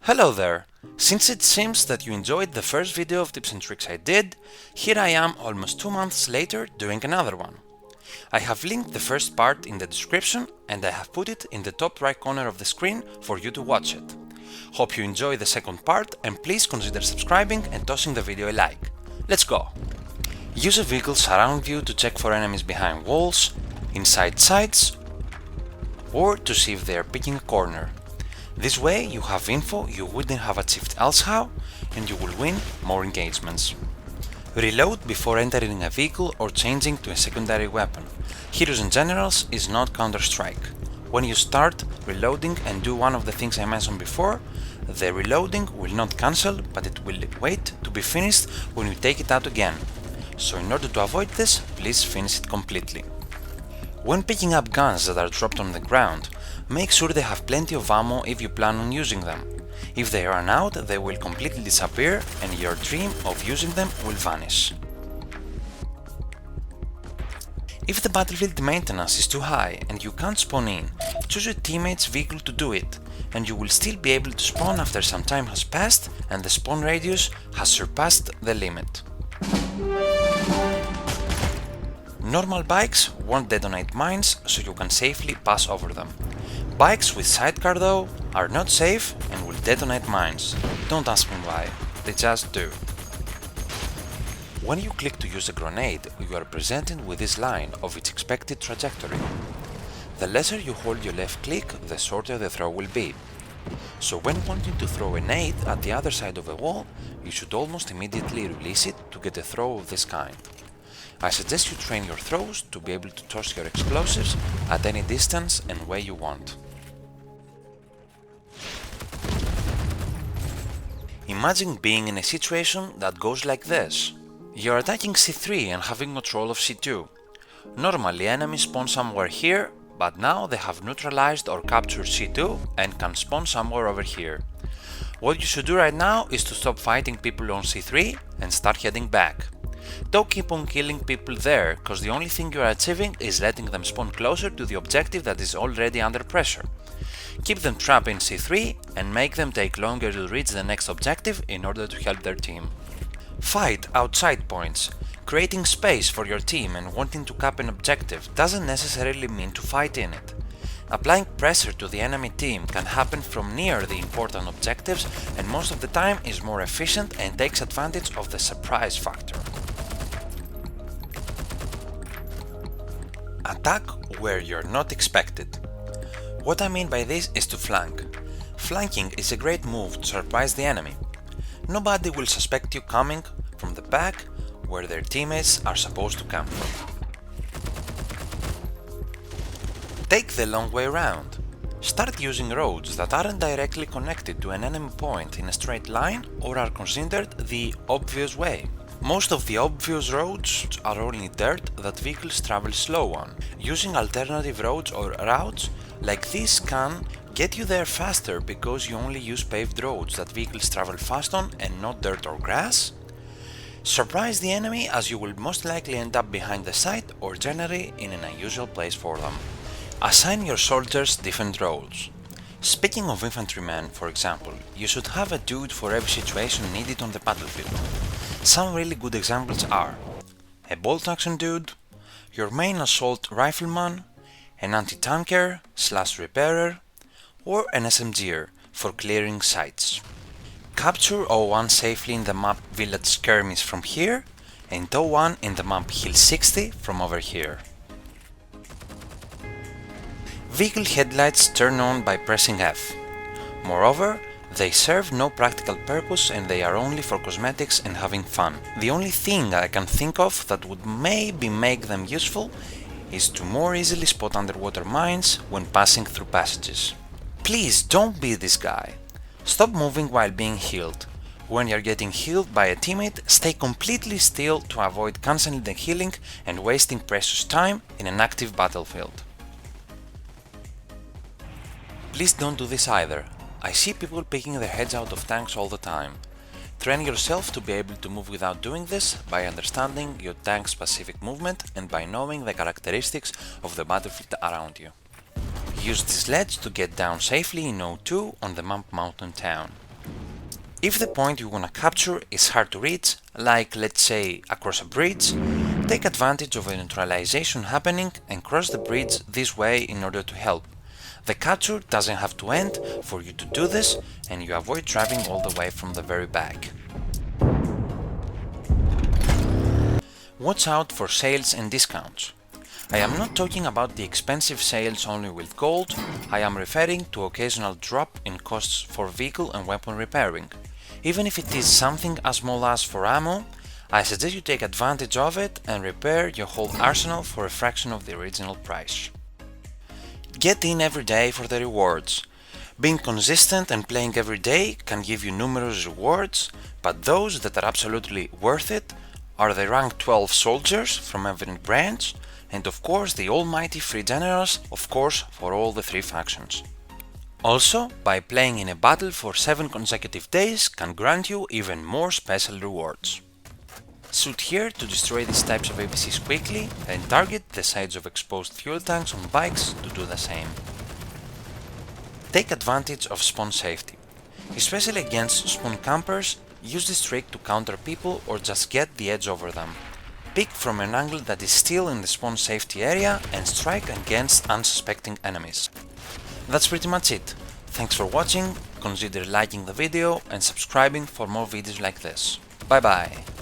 Hello there! Since it seems that you enjoyed the first video of tips and tricks I did, here I am almost 2 months later doing another one. I have linked the first part in the description and I have put it in the top right corner of the screen for you to watch it. Hope you enjoy the second part and please consider subscribing and tossing the video a like. Let's go! Use a vehicle's surround view to check for enemies behind walls, inside sites, or to see if they are picking a corner. This way you have info you wouldn't have achieved elsehow and you will win more engagements. Reload before entering a vehicle or changing to a secondary weapon. Heroes and Generals is not Counter-Strike. When you start reloading and do one of the things I mentioned before, the reloading will not cancel, but it will wait to be finished when you take it out again. So in order to avoid this, please finish it completely. When picking up guns that are dropped on the ground, make sure they have plenty of ammo if you plan on using them. If they run out, they will completely disappear and your dream of using them will vanish. If the battlefield maintenance is too high and you can't spawn in, choose your teammate's vehicle to do it, and you will still be able to spawn after some time has passed and the spawn radius has surpassed the limit. Normal bikes won't detonate mines, so you can safely pass over them. Bikes with sidecar though are not safe and will detonate mines. Don't ask me why, they just do. When you click to use a grenade, you are presented with this line of its expected trajectory. The lesser you hold your left click, the shorter the throw will be. So when wanting to throw a nade at the other side of a wall, you should almost immediately release it to get a throw of this kind. I suggest you train your throws to be able to toss your explosives at any distance and way you want. Imagine being in a situation that goes like this. You're attacking C3 and having control of C2. Normally enemies spawn somewhere here, but now they have neutralized or captured C2 and can spawn somewhere over here. What you should do right now is to stop fighting people on C3 and start heading back. Don't keep on killing people there, cause the only thing you are achieving is letting them spawn closer to the objective that is already under pressure. Keep them trapped in C3 and make them take longer to reach the next objective in order to help their team. Fight outside points. Creating space for your team and wanting to cap an objective doesn't necessarily mean to fight in it. Applying pressure to the enemy team can happen from near the important objectives and most of the time is more efficient and takes advantage of the surprise factor. Attack where you're not expected. What I mean by this is to flank. Flanking is a great move to surprise the enemy. Nobody will suspect you coming from the back where their teammates are supposed to come from. Take the long way round. Start using roads that aren't directly connected to an enemy point in a straight line or are considered the obvious way. Most of the obvious roads are only dirt that vehicles travel slow on. Using alternative roads or routes like this can get you there faster because you only use paved roads that vehicles travel fast on and not dirt or grass. Surprise the enemy as you will most likely end up behind the site or generally in an unusual place for them. Assign your soldiers different roles. Speaking of infantrymen, for example, you should have a dude for every situation needed on the battlefield. Some really good examples are a bolt action dude, your main assault rifleman, an anti-tanker / repairer, or an SMGer for clearing sites. Capture O1 safely in the map Village Skirmish from here and O1 in the map Hill 60 from over here. Vehicle headlights turn on by pressing F. Moreover, they serve no practical purpose and they are only for cosmetics and having fun. The only thing I can think of that would maybe make them useful is to more easily spot underwater mines when passing through passages. Please don't be this guy. Stop moving while being healed. When you're getting healed by a teammate, stay completely still to avoid cancelling the healing and wasting precious time in an active battlefield. Please don't do this either. I see people picking their heads out of tanks all the time. Train yourself to be able to move without doing this by understanding your tank's specific movement and by knowing the characteristics of the battlefield around you. Use this ledge to get down safely in O2 on the map Mountain Town. If the point you wanna capture is hard to reach, like let's say across a bridge, take advantage of a neutralization happening and cross the bridge this way in order to help. The capture doesn't have to end for you to do this, and you avoid driving all the way from the very back. Watch out for sales and discounts. I am not talking about the expensive sales only with gold, I am referring to occasional drop in costs for vehicle and weapon repairing. Even if it is something as small as for ammo, I suggest you take advantage of it and repair your whole arsenal for a fraction of the original price. Get in every day for the rewards. Being consistent and playing every day can give you numerous rewards, but those that are absolutely worth it are the rank 12 soldiers from every branch, and of course the almighty free generals, of course for all the 3 factions. Also, by playing in a battle for 7 consecutive days can grant you even more special rewards. Shoot here to destroy these types of APCs quickly and target the sides of exposed fuel tanks on bikes to do the same. Take advantage of spawn safety. Especially against spawn campers, use this trick to counter people or just get the edge over them. Peek from an angle that is still in the spawn safety area and strike against unsuspecting enemies. That's pretty much it. Thanks for watching, consider liking the video and subscribing for more videos like this. Bye bye!